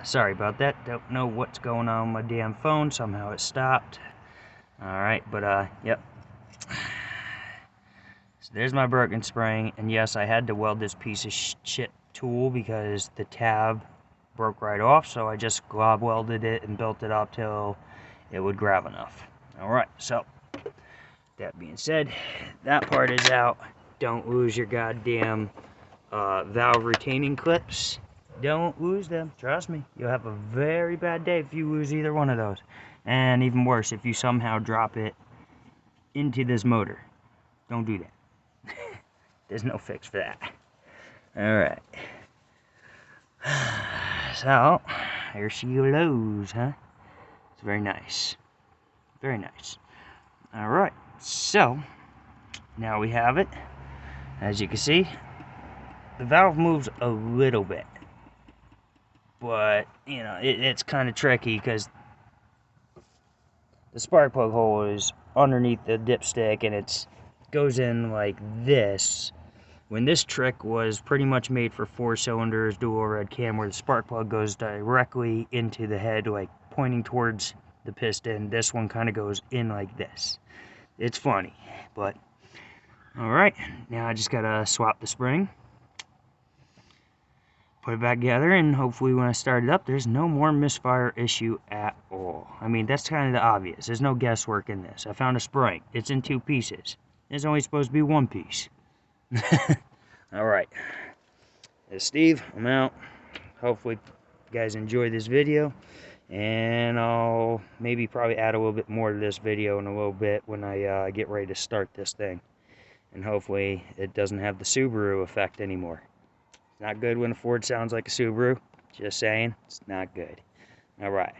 Sorry about that. Don't know what's going on with my damn phone. Somehow it stopped. Alright, but, yep. So there's my broken spring, and yes, I had to weld this piece of shit tool because the tab broke right off, so I just glob welded it and built it up till it would grab enough. Alright, so, that being said, that part is out. Don't lose your goddamn valve retaining clips. Don't lose them. Trust me. You'll have a very bad day if you lose either one of those. And even worse, if you somehow drop it into this motor. Don't do that. There's no fix for that. Alright. So, there she goes, huh? It's very nice. Very nice. Alright. So, now we have it. As you can see, the valve moves a little bit. But, you know, it's kind of tricky because the spark plug hole is underneath the dipstick and it goes in like this. When this trick was pretty much made for 4 cylinders, dual overhead cam, where the spark plug goes directly into the head, like pointing towards the piston. This one kind of goes in like this. It's funny, but alright, now I just gotta swap the spring, put it back together, and hopefully when I start it up, there's no more misfire issue at all. I mean, that's kind of the obvious. There's no guesswork in this. I found a spring. It's in 2 pieces. It's only supposed to be 1 piece. Alright. It's Steve. I'm out. Hopefully you guys enjoy this video. And I'll maybe probably add a little bit more to this video in a little bit when I get ready to start this thing. And hopefully it doesn't have the Subaru effect anymore. It's not good when a Ford sounds like a Subaru. Just saying, it's not good. Alright.